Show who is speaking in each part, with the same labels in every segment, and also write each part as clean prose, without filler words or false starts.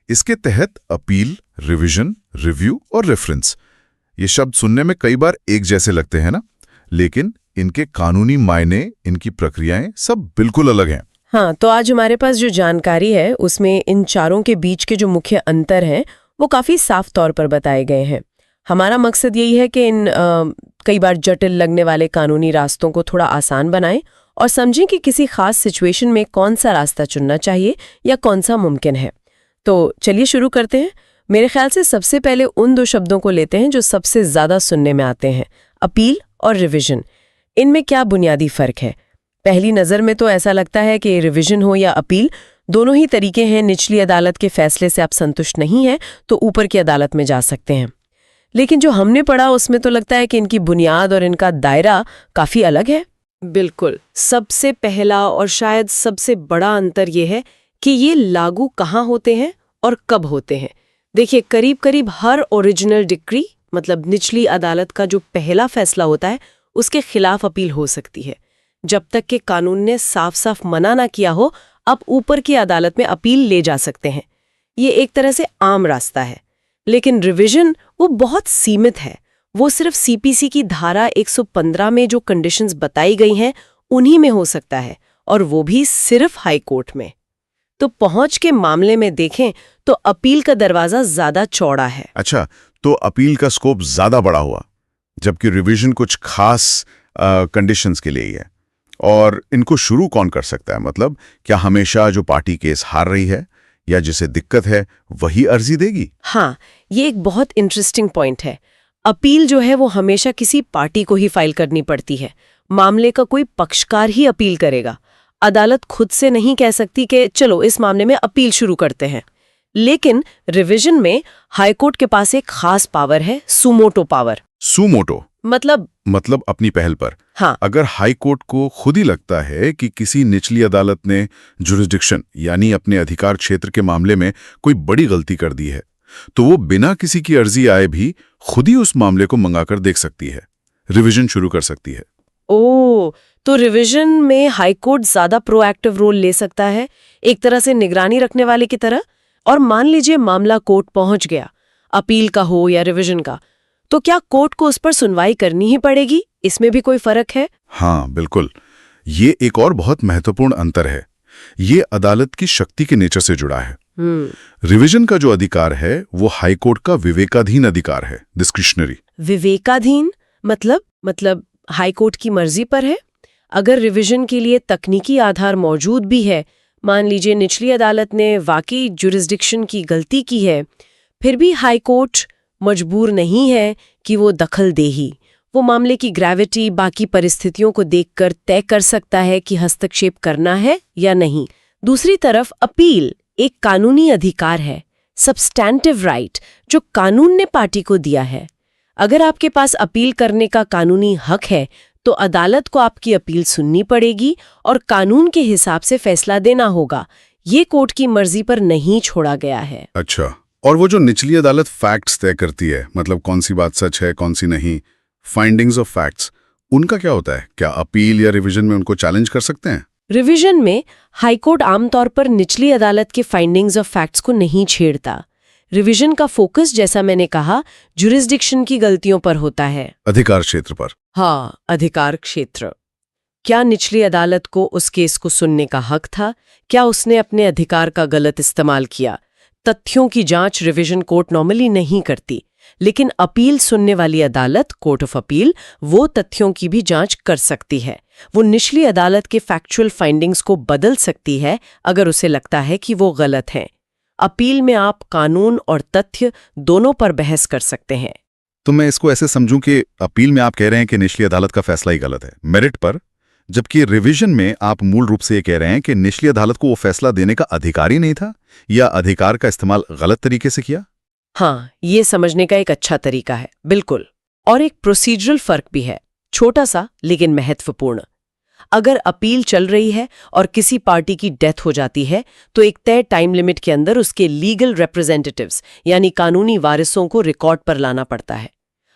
Speaker 1: इसके तहत appeal, revision, review और रेफरेंस, ये शब्द सुनने में कई बार एक जैसे लगते हैं ना, लेकिन इनके कानूनी मायने, इनकी प्रक्रियाएं सब बिल्कुल अलग हैं।
Speaker 2: हाँ, तो आज हमारे पास जो जानकारी है उसमें इन चारों के बीच के जो मुख्य अंतर हैं वो काफी साफ तौर पर बताए गए हैं। हमारा मकसद यही है कि इन कई बार जटिल लगने वाले कानूनी रास्तों को थोड़ा आसान बनाएं और समझें कि किसी खास सिचुएशन में कौन सा रास्ता चुनना चाहिए या कौन सा मुमकिन है। तो चलिए शुरू करते हैं। मेरे ख्याल से सबसे पहले उन 2 शब्दों को लेते हैं जो सबसे ज्यादा सुनने में आते हैं, अपील और रिवीजन। इनमें क्या बुनियादी फर्क है? पहली नज़र में तो ऐसा लगता है कि रिवीजन हो या अपील, दोनों ही तरीके हैं। निचली अदालत के फैसले से आप संतुष्ट नहीं हैं तो ऊपर की अदालत में जा सकते हैं। लेकिन जो हमने पढ़ा उसमें तो लगता है कि इनकी बुनियाद और इनका दायरा काफ़ी अलग है।
Speaker 3: बिल्कुल। सबसे पहला और शायद सबसे बड़ा अंतर ये है कि ये लागू कहाँ होते हैं और कब होते हैं। देखिए, करीब करीब हर ओरिजिनल डिक्री, मतलब निचली अदालत का जो पहला फैसला होता है, उसके खिलाफ अपील हो सकती है। जब तक कि कानून ने साफ साफ मना ना किया हो, आप ऊपर की अदालत में अपील ले जा सकते हैं। ये एक तरह से आम रास्ता है। लेकिन रिवीजन वो बहुत सीमित है। वो सिर्फ सीपीसी की धारा 115 में जो कंडीशंस बताई गई हैं उन्हीं में हो सकता है, और वो भी सिर्फ हाई कोर्ट में। तो पहुंच के मामले में देखें तो अपील का दरवाजा ज्यादा चौड़ा है।
Speaker 1: अच्छा, तो अपील का स्कोप ज्यादा बड़ा हुआ, जबकि रिवीजन कुछ खास कंडीशंस के लिए ही है। और इनको शुरू कौन कर सकता है? मतलब क्या हमेशा जो पार्टी केस हार रही है या जिसे दिक्कत है वही अर्जी देगी?
Speaker 3: हाँ, ये एक बहुत इंटरेस्टिंग पॉइंट है। अपील जो है वो हमेशा किसी पार्टी को ही फाइल करनी पड़ती है। मामले का कोई पक्षकार ही अपील करेगा। अदालत खुद से नहीं कह सकती कि चलो इस मामले में अपील शुरू करते हैं। लेकिन रिवीजन में हाईकोर्ट के पास एक खास पावर है, सुमोटो पावर।
Speaker 1: सुमोटो
Speaker 3: मतलब
Speaker 1: अपनी पहल पर।
Speaker 3: हाँ,
Speaker 1: अगर हाई कोर्ट को खुद ही लगता है कि किसी निचली अदालत ने जुरिस्डिक्शन यानी अपने अधिकार क्षेत्र के मामले में कोई बड़ी गलती कर दी है, तो वो बिना किसी की अर्जी आए भी खुद ही उस मामले को मंगाकर देख सकती है, रिवीजन शुरू कर सकती है।
Speaker 3: तो रिवीजन में हाई कोर्ट ज्यादा प्रोएक्टिव रोल ले सकता है, एक तरह से निगरानी रखने वाले की तरह। और मान लीजिए मामला कोर्ट पहुंच गया, अपील का हो या रिवीजन का, तो क्या कोर्ट को उस पर सुनवाई करनी ही पड़ेगी? इसमें भी कोई फर्क है?
Speaker 1: हाँ, बिल्कुल। ये एक और बहुत महत्वपूर्ण अंतर है। ये अदालत की शक्ति के नेचर से जुड़ा है। रिवीजन का जो अधिकार है वो हाई कोर्ट का विवेकाधीन अधिकार है, डिस्क्रिशनरी।
Speaker 3: विवेकाधीन मतलब हाई कोर्ट की मर्जी पर है। अगर रिवीजन के लिए तकनीकी आधार मौजूद भी है, मान लीजिए निचली अदालत ने वाकई जुरिस्डिक्शन की गलती की है, फिर भी हाई कोर्ट मजबूर नहीं है कि वो दखल दे ही। वो मामले की ग्रेविटी, बाकी परिस्थितियों को देखकर तय कर सकता है कि हस्तक्षेप करना है या नहीं। दूसरी तरफ अपील एक कानूनी अधिकार है, सब्सटैंटिव राइट, जो कानून ने पार्टी को दिया है। अगर आपके पास अपील करने का कानूनी हक है तो अदालत को आपकी अपील सुननी पड़ेगी और कानून के हिसाब से फैसला देना होगा। ये कोर्ट की मर्जी पर नहीं छोड़ा गया है।
Speaker 1: अच्छा, और वो जो निचली अदालत फैक्ट्स तय करती है, मतलब कौन सी बात सच है कौन सी नहीं, फाइंडिंग्स ऑफ फैक्ट्स, उनका क्या होता है? क्या अपील या रिवीजन में उनको चैलेंज कर सकते हैं?
Speaker 3: रिवीजन में हाईकोर्ट आमतौर पर निचली अदालत के फाइंडिंग्स ऑफ फैक्ट्स को नहीं छेड़ता। रिवीजन का फोकस, जैसा मैंने कहा, जुरिस्डिक्शन की गलतियों पर होता है,
Speaker 1: अधिकार क्षेत्र पर।
Speaker 3: हाँ, अधिकार क्षेत्र। क्या निचली अदालत को उस केस को सुनने का हक था? क्या उसने अपने अधिकार का गलत इस्तेमाल किया? तथ्यों की जांच रिवीजन कोर्ट नॉर्मली नहीं करती, लेकिन अपील सुनने वाली अदालत, कोर्ट ऑफ अपील, वो तथ्यों की भी जांच कर सकती है। वो निचली अदालत के फैक्चुअल फाइंडिंग्स को बदल सकती है अगर उसे लगता है कि वो गलत हैं। अपील में आप कानून और तथ्य दोनों पर बहस कर सकते हैं।
Speaker 1: तो मैं इसको ऐसे समझूं कि अपील में आप कह रहे हैं कि निचली अदालत का फैसला ही गलत है मेरिट पर, जबकि रिवीजन में आप मूल रूप से ये कह रहे हैं कि निचली अदालत को वो फैसला देने का अधिकार ही नहीं था या अधिकार का इस्तेमाल गलत तरीके से किया।
Speaker 3: हाँ, ये समझने का एक अच्छा तरीका है, बिल्कुल। और एक प्रोसीजरल फर्क भी है, छोटा सा लेकिन महत्वपूर्ण। अगर अपील चल रही है और किसी पार्टी की डेथ हो जाती है तो एक तय टाइम लिमिट के अंदर उसके लीगल रिप्रेजेंटेटिव्स यानी कानूनी वारिसों को रिकॉर्ड पर लाना पड़ता है।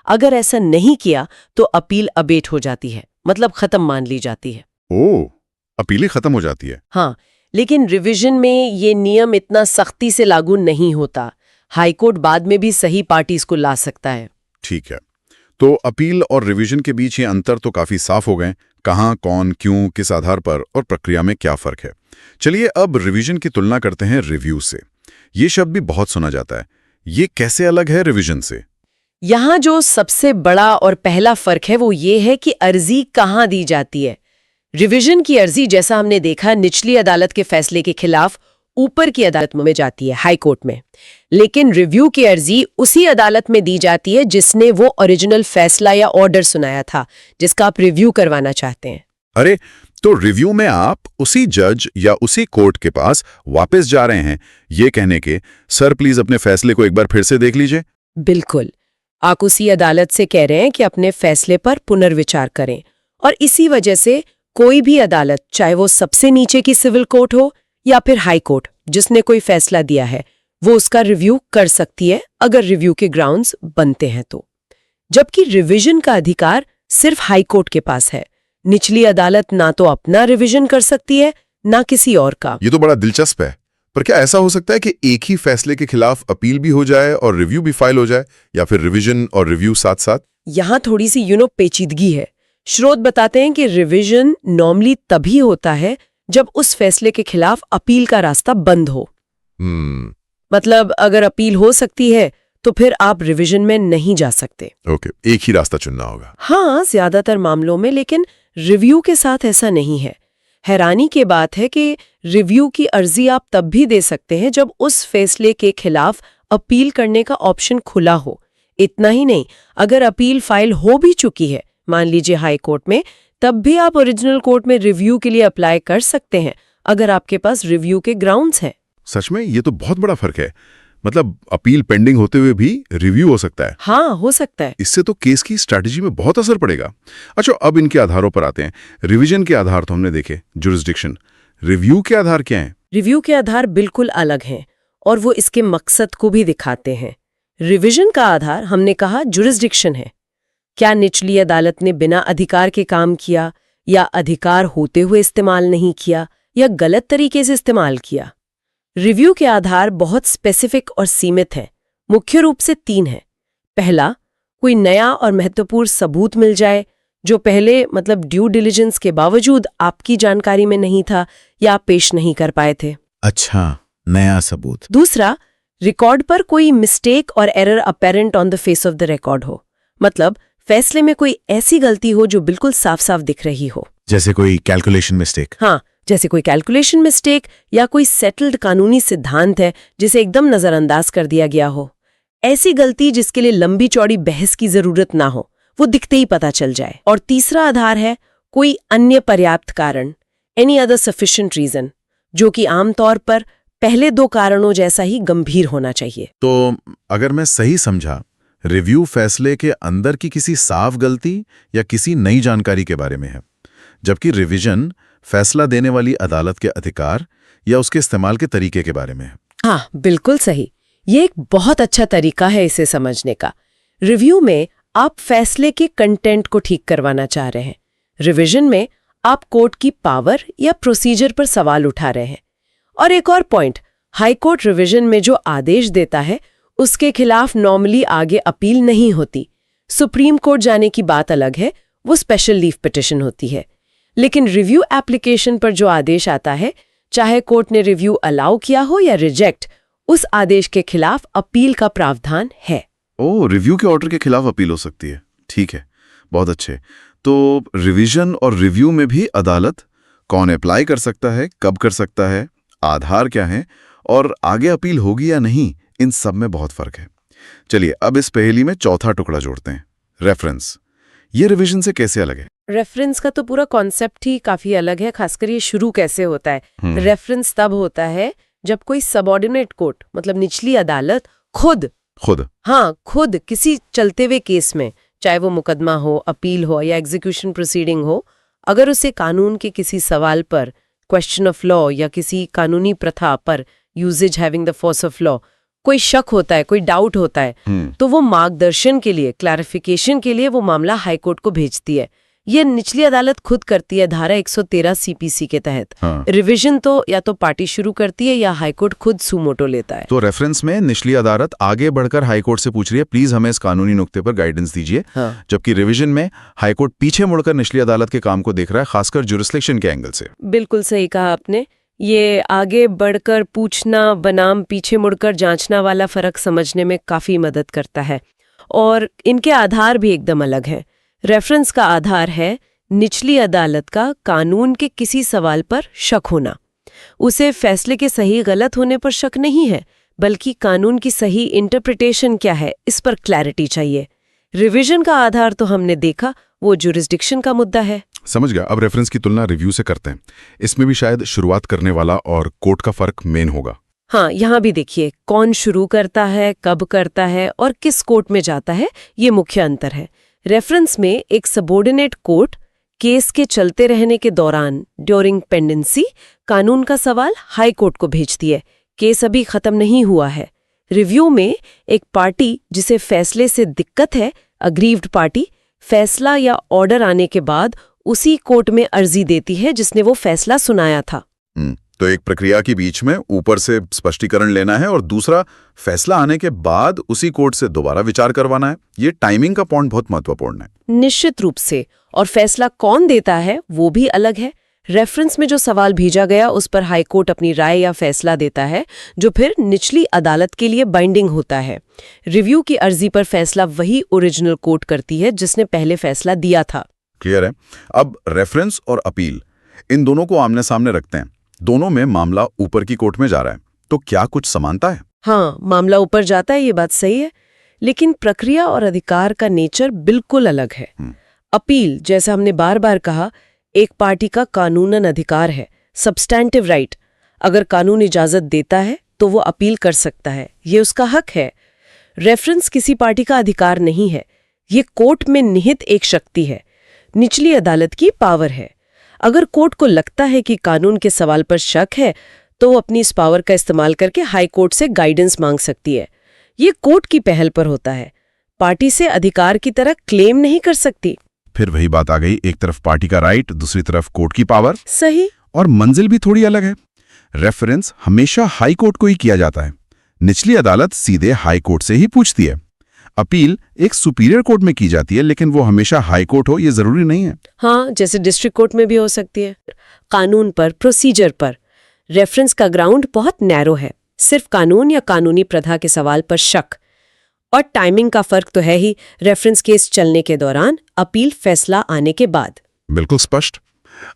Speaker 3: अगर ऐसा नहीं किया तो अपील अबेट हो जाती है, मतलब खत्म मान ली जाती है।
Speaker 1: ओह, अपीलें खत्म हो जाती है।
Speaker 3: हाँ, लेकिन रिवीजन में ये नियम इतना सख्ती से लागू नहीं होता। हाईकोर्ट बाद में भी सही पार्टीज को ला सकता है।
Speaker 1: ठीक है, तो अपील और रिवीजन के बीच ये अंतर तो काफी साफ हो गए। कहाँ, कौन, क्यों, किस आधार पर और प्रक्रिया में क्या फर्क है। चलिए अब रिवीजन की तुलना करते हैं रिव्यू से। ये शब्द भी बहुत सुना जाता है, ये कैसे अलग है रिवीजन से?
Speaker 3: यहाँ जो सबसे बड़ा और पहला फर्क है वो ये है कि अर्जी कहाँ दी जाती है। रिवीजन की अर्जी, जैसा हमने देखा, निचली अदालत के फैसले के खिलाफ ऊपर की अदालत में जाती है, हाई कोर्ट में। लेकिन रिव्यू की अर्जी उसी अदालत में दी जाती है जिसने वो ओरिजिनल फैसला या ऑर्डर सुनाया था, जिसका आप रिव्यू करवाना चाहते हैं।
Speaker 1: अरे, तो रिव्यू में आप उसी जज या उसी कोर्ट के पास वापस जा रहे हैं, ये कहने के सर प्लीज अपने फैसले को एक बार फिर से देख लीजिए।
Speaker 3: बिल्कुल, आप उसी अदालत से कह रहे हैं कि अपने फैसले पर पुनर्विचार करें। और इसी वजह से कोई भी अदालत, चाहे वो सबसे नीचे की सिविल कोर्ट हो या फिर हाई कोर्ट, जिसने कोई फैसला दिया है, वो उसका रिव्यू कर सकती है अगर रिव्यू के ग्राउंड्स बनते हैं तो। जबकि रिवीजन का अधिकार सिर्फ हाई कोर्ट के पास है। निचली अदालत ना तो अपना रिवीजन कर सकती है, ना किसी और का।
Speaker 1: ये तो बड़ा दिलचस्प है, पर क्या ऐसा हो सकता है कि एक ही फैसले के खिलाफ अपील भी हो जाए और रिव्यू भी फाइल हो जाए, या फिर रिवीजन और रिव्यू साथ साथ?
Speaker 3: यहाँ थोड़ी सी पेचीदगी है। स्रोत बताते हैं कि रिवीजन नॉर्मली तभी होता है जब उस फैसले के खिलाफ अपील का रास्ता बंद हो। मतलब अगर अपील हो सकती है तो फिर आप रिवीजन में नहीं जा सकते।
Speaker 1: ओके, एक ही रास्ता चुनना होगा।
Speaker 3: हाँ, ज्यादातर मामलों में, लेकिन रिव्यू के साथ ऐसा नहीं है। हैरानी की बात है कि रिव्यू की अर्जी आप तब भी दे सकते हैं जब उस फैसले के खिलाफ अपील करने का ऑप्शन खुला हो। इतना ही नहीं, अगर अपील फाइल हो भी चुकी है, मान लीजिए हाई कोर्ट में, तब भी आप ओरिजिनल कोर्ट में रिव्यू के लिए अप्लाई कर सकते हैं अगर आपके पास रिव्यू के ग्राउंड्स हैं।
Speaker 1: सच में ये तो बहुत बड़ा फर्क है। मतलब अपील पेंडिंग होते हुए भी रिव्यू हो सकता है।
Speaker 3: हाँ, हो सकता है।
Speaker 1: इससे तो केस की स्ट्रैटेजी में बहुत असर पड़ेगा। अच्छा, अब इनके आधारों पर आते हैं। रिवीजन के आधार तो हमने देखे, जुरिस्डिक्शन। रिव्यू के आधार क्या हैं?
Speaker 3: रिव्यू के आधार बिल्कुल अलग हैं और वो इसके मकसद को भी दिखाते हैं। रिवीजन का आधार हमने कहा जुरिस्डिक्शन है। क्या निचली अदालत ने बिना अधिकार के काम किया, या अधिकार होते हुए इस्तेमाल नहीं किया, या गलत तरीके से इस्तेमाल किया। रिव्यू के आधार बहुत स्पेसिफिक और सीमित हैं। मुख्य रूप से 3 हैं। पहला, कोई नया और महत्वपूर्ण सबूत मिल जाए जो पहले, मतलब ड्यू डिलिजेंस के बावजूद, आपकी जानकारी में नहीं था या आप पेश नहीं कर पाए थे।
Speaker 1: अच्छा, नया सबूत।
Speaker 3: दूसरा, रिकॉर्ड पर कोई मिस्टेक और error apparent on the face of the record हो। मतलब फैसले में कोई ऐसी गलती हो जो बिल्कुल साफ साफ दिख रही हो।
Speaker 1: जैसे कोई कैलकुलेशन मिस्टेक।
Speaker 3: हाँ, जैसे कोई कैलकुलेशन मिस्टेक या कोई सेटल्ड कानूनी सिद्धांत है जिसे एकदम नजरअंदाज कर दिया गया हो। ऐसी गलती जिसके लिए लंबी चौड़ी बहस की जरूरत ना हो, वो दिखते ही पता चल जाए। और तीसरा आधार है कोई अन्य पर्याप्त कारण, एनी अदर सफिशिएंट रीजन, जो कि आमतौर पर पहले 2 कारणों जैसा ही गंभीर होना चाहिए।
Speaker 1: तो अगर मैं सही समझा, रिव्यू फैसले के अंदर की किसी साफ गलती या किसी नई जानकारी के बारे में है, जबकि रिवीजन फैसला देने वाली अदालत के अधिकार या उसके इस्तेमाल के तरीके के बारे में है।
Speaker 3: हाँ, बिल्कुल सही। ये एक बहुत अच्छा तरीका है इसे समझने का। रिव्यू में आप फैसले के कंटेंट को ठीक करवाना चाह रहे हैं। रिवीजन में आप कोर्ट की पावर या प्रोसीजर पर सवाल उठा रहे हैं। और एक और पॉइंट, हाई कोर्ट रिवीजन में जो आदेश देता है उसके खिलाफ नॉर्मली आगे अपील नहीं होती। सुप्रीम कोर्ट जाने की बात अलग है, वो स्पेशल लीव पिटिशन होती है। लेकिन रिव्यू एप्लीकेशन पर जो आदेश आता है, चाहे कोर्ट ने रिव्यू अलाउ किया हो या रिजेक्ट, उस आदेश के खिलाफ अपील का प्रावधान है।
Speaker 1: ओह, रिव्यू के ऑर्डर के खिलाफ अपील हो सकती है। ठीक है, बहुत अच्छे। तो रिवीजन और रिव्यू में भी अदालत कौन अप्लाई कर सकता है, कब कर सकता है, आधार क्या है और आगे अपील होगी या नहीं, इन सब में बहुत फर्क है। चलिए अब इस पहेली में चौथा टुकड़ा जोड़ते हैं, रेफरेंस। ये रिवीजन से कैसे अलग है?
Speaker 3: रेफरेंस का तो पूरा कॉन्सेप्ट ही काफी अलग है, खासकर ये शुरू कैसे होता है। रेफरेंस तब होता है जब कोई सबऑर्डिनेट कोर्ट, मतलब निचली अदालत, खुद किसी चलते हुए केस में, चाहे वो मुकदमा हो, अपील हो या एग्जीक्यूशन प्रोसीडिंग हो, अगर उसे कानून के किसी सवाल पर, क्वेश्चन ऑफ लॉ या किसी कानूनी प्रथा पर, uses having the force of law, कोई शक होता है, कोई डाउट होता है, तो वो मार्गदर्शन के लिए, क्लैरिफिकेशन के लिए वो मामला हाईकोर्ट को भेजती है। ये निचली अदालत खुद करती है धारा 113 सीपीसी के तहत।
Speaker 1: हाँ।
Speaker 3: रिवीजन तो या तो पार्टी शुरू करती है या हाईकोर्ट खुद सुमोटो लेता है।
Speaker 4: तो रेफरेंस में निचली अदालत आगे बढ़कर हाईकोर्ट से पूछ रही है प्लीज हमें इस कानूनी नुक्ते पर गाइडेंस दीजिए।
Speaker 3: हाँ।
Speaker 4: जबकि रिवीजन में हाईकोर्ट पीछे मुड़कर निचली अदालत के काम को देख रहा है, खासकर जुरिस्डिक्शन के एंगल से।
Speaker 3: बिल्कुल सही कहा आपने। ये आगे बढ़कर पूछना बनाम पीछे मुड़कर जांचना वाला फर्क समझने में काफी मदद करता है। और इनके आधार भी एकदम अलग हैं। रेफरेंस का आधार है निचली अदालत का कानून के किसी सवाल पर शक होना। उसे फैसले के सही गलत होने पर शक नहीं है, बल्कि कानून की सही इंटरप्रिटेशन क्या है इस पर क्लैरिटी चाहिए। रिवीजन का आधार तो हमने देखा, वो जुरिस्डिक्शन का मुद्दा है।
Speaker 1: समझ गया। अब रेफरेंस की तुलना रिव्यू से करते हैं। इसमें भी शायद शुरुआत करने वाला और कोर्ट का फर्क मेन होगा।
Speaker 3: हाँ, यहाँ भी देखिए कौन शुरू करता है, कब करता है और किस कोर्ट में जाता है, ये मुख्य अंतर है। रेफरेंस में एक सबॉर्डिनेट कोर्ट केस के चलते रहने के दौरान ड्यूरिंग पेंडेंसी कानून का सवाल हाई कोर्ट को भेजती है। केस अभी खत्म नहीं हुआ है। रिव्यू में एक पार्टी जिसे फैसले से दिक्कत है, अग्रीव्ड पार्टी, फैसला या ऑर्डर आने के बाद उसी कोर्ट में अर्जी देती है जिसने वो फैसला सुनाया था।
Speaker 1: तो एक प्रक्रिया के बीच में ऊपर से स्पष्टीकरण लेना है और दूसरा फैसला आने के बाद उसी कोर्ट से दोबारा विचार करवाना है। ये टाइमिंग का पॉइंट बहुत महत्वपूर्ण है।
Speaker 3: निश्चित रूप से। और फैसला कौन देता है वो भी अलग है। रेफरेंस में जो सवाल भेजा गया उस पर हाईकोर्ट अपनी राय या फैसला देता है, जो फिर निचली अदालत के लिए बाइंडिंग होता है। रिव्यू की अर्जी पर फैसला वही ओरिजिनल कोर्ट करती है जिसने पहले फैसला दिया था।
Speaker 1: क्लियर है। अब रेफरेंस और अपील, इन दोनों को आमने सामने रखते हैं। दोनों में मामला ऊपर की कोर्ट में जा रहा है, तो क्या कुछ समानता है?
Speaker 3: हाँ, मामला ऊपर जाता है, ये बात सही है, लेकिन प्रक्रिया और अधिकार का नेचर बिल्कुल अलग है। अपील, जैसा हमने बार बार कहा, एक पार्टी का कानूनन अधिकार है, सब्सटैंटिव राइट। अगर कानून इजाजत देता है तो वो अपील कर सकता है, ये उसका हक है। रेफरेंस किसी पार्टी का अधिकार नहीं है, ये कोर्ट में निहित एक शक्ति है, निचली अदालत की पावर है। अगर कोर्ट को लगता है कि कानून के सवाल पर शक है तो वो अपनी इस पावर का इस्तेमाल करके हाई कोर्ट से गाइडेंस मांग सकती है। ये कोर्ट की पहल पर होता है, पार्टी से अधिकार की तरह क्लेम नहीं कर सकती।
Speaker 1: फिर वही बात आ गई, एक तरफ पार्टी का राइट, दूसरी तरफ कोर्ट की पावर।
Speaker 3: सही।
Speaker 1: और मंजिल भी थोड़ी अलग है। रेफरेंस हमेशा हाई कोर्ट को ही किया जाता है, निचली अदालत सीधे हाई कोर्ट से ही पूछती है। अपील एक सुपीरियर कोर्ट में की जाती है, लेकिन वो हमेशा हाई कोर्ट हो ये जरूरी नहीं है।
Speaker 3: हाँ, जैसे डिस्ट्रिक्ट कोर्ट में भी हो सकती है। कानून पर, प्रोसीजर पर रेफरेंस का ग्राउंड बहुत नैरो है, सिर्फ कानून या कानूनी प्रथा के सवाल पर शक। और टाइमिंग का फर्क तो है ही, रेफरेंस केस चलने के दौरान, अपील फैसला आने के बाद।
Speaker 1: बिल्कुल स्पष्ट।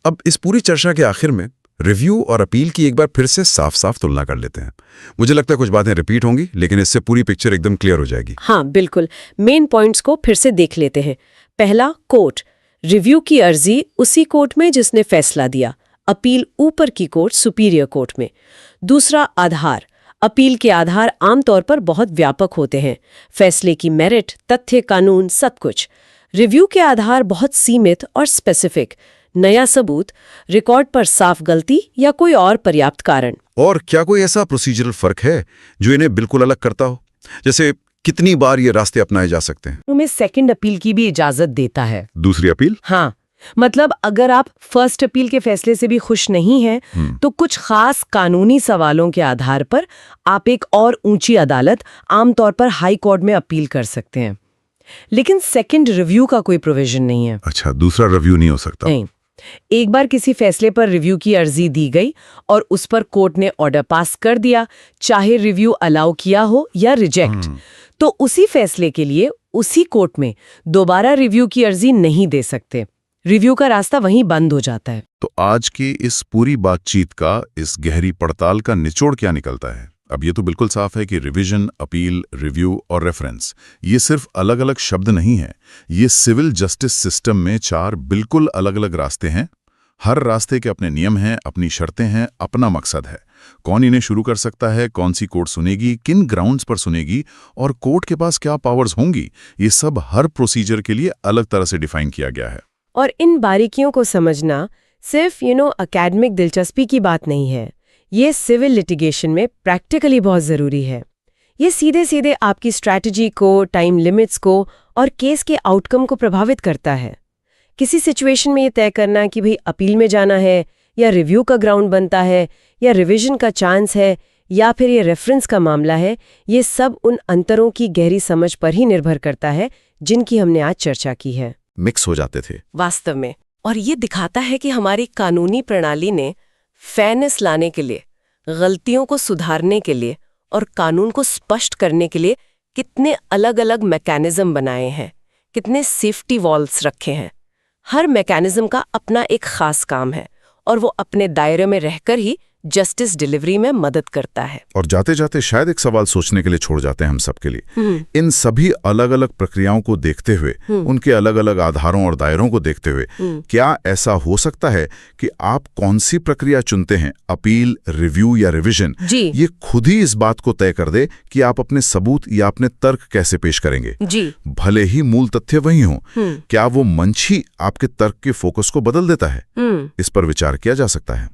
Speaker 1: अब इस पूरी चर्चा के आखिर में रिव्यू और अपील की एक बार फिर से साफ साफ तुलना कर लेते हैं। मुझे लगता है कुछ बातें रिपीट होंगी, लेकिन इससे पूरी पिक्चर एकदम क्लियर हो जाएगी।
Speaker 3: हाँ बिल्कुल, मेन पॉइंट्स को फिर से देख लेते हैं। पहला, कोर्ट। रिव्यू की अर्जी उसी कोर्ट में जिसने फैसला दिया, अपील ऊपर की कोर्ट, सुपीरियर कोर्ट में। दूसरा, आधार। अपील के आधार आमतौर पर बहुत व्यापक होते हैं, फैसले की मेरिट, तथ्य, कानून, सब कुछ। रिव्यू के आधार बहुत सीमित और स्पेसिफिक, नया सबूत, रिकॉर्ड पर साफ गलती या कोई और पर्याप्त कारण।
Speaker 4: और क्या कोई ऐसा प्रोसीजरल फर्क है जो इन्हें बिल्कुल अलग करता हो? जैसे कितनी बार ये रास्ते अपनाए जा सकते हैं?
Speaker 3: उन्हें सेकंड अपील की भी इजाजत देता है।
Speaker 1: दूसरी अपील?
Speaker 3: हाँ, मतलब अगर आप फर्स्ट अपील के फैसले से भी खुश नहीं हैं, तो कुछ खास कानूनी सवालों के आधार पर आप एक और ऊंची अदालत, आमतौर पर हाई कोर्ट में अपील कर सकते हैं। लेकिन सेकंड रिव्यू का कोई प्रोविजन नहीं है।
Speaker 1: अच्छा, दूसरा रिव्यू नहीं हो सकता?
Speaker 3: नहीं। एक बार किसी फैसले पर रिव्यू की अर्जी दी गई और उस पर कोर्ट ने ऑर्डर पास कर दिया, चाहे रिव्यू अलाउ किया हो या रिजेक्ट, तो उसी फैसले के लिए उसी कोर्ट में दोबारा रिव्यू की अर्जी नहीं दे सकते। रिव्यू का रास्ता वहीं बंद हो जाता है।
Speaker 1: तो आज की इस पूरी बातचीत का, इस गहरी पड़ताल का निचोड़ क्या निकलता है? अब ये तो बिल्कुल साफ है कि रिवीजन, अपील, रिव्यू और रेफरेंस ये सिर्फ अलग अलग शब्द नहीं है। ये सिविल जस्टिस सिस्टम में 4 बिल्कुल अलग अलग रास्ते हैं। हर रास्ते के अपने नियम हैं, अपनी शर्तें हैं, अपना मकसद है। कौन इन्हें शुरू कर सकता है, कौन सी कोर्ट सुनेगी, किन ग्राउंड्स पर सुनेगी और कोर्ट के पास क्या पावर्स होंगी, ये सब हर प्रोसीजर के लिए अलग तरह से डिफाइन किया गया है।
Speaker 3: और इन बारीकियों को समझना सिर्फ एकेडमिक दिलचस्पी की बात नहीं है, ये सिविल लिटिगेशन में प्रैक्टिकली बहुत ज़रूरी है। ये सीधे सीधे आपकी स्ट्रैटेजी को, टाइम लिमिट्स को और केस के आउटकम को प्रभावित करता है। किसी सिचुएशन में ये तय करना कि भाई अपील में जाना है या रिव्यू का ग्राउंड बनता है या रिवीजन का चांस है या फिर ये रेफरेंस का मामला है, ये सब उन अंतरों की गहरी समझ पर ही निर्भर करता है जिनकी हमने आज चर्चा की है।
Speaker 4: मिक्स हो जाते थे।
Speaker 3: वास्तव में, और ये दिखाता है कि हमारी कानूनी प्रणाली ने फेयरनेस लाने के लिए, गलतियों को सुधारने के लिए और कानून को स्पष्ट करने के लिए कितने अलग-अलग मैकेनिज्म बनाए हैं, कितने सेफ्टी वॉल्स रखे हैं। हर मैकेनिज्म का अपना एक खास काम है और वो अपने दायरे में रहकर ही जस्टिस डिलीवरी में मदद करता है।
Speaker 1: और जाते जाते शायद एक सवाल सोचने के लिए छोड़ जाते हैं हम सबके लिए। इन सभी अलग अलग प्रक्रियाओं को देखते हुए, उनके अलग अलग आधारों और दायरों को देखते हुए, क्या ऐसा हो सकता है कि आप कौन सी प्रक्रिया चुनते हैं, अपील, रिव्यू या रिवीजन, ये खुद ही इस बात को तय कर दे कि आप अपने सबूत या अपने तर्क कैसे पेश करेंगे? भले ही मूल तथ्य वही हों, क्या वो मंच ही आपके तर्क के फोकस को बदल देता है? इस पर विचार किया जा सकता है।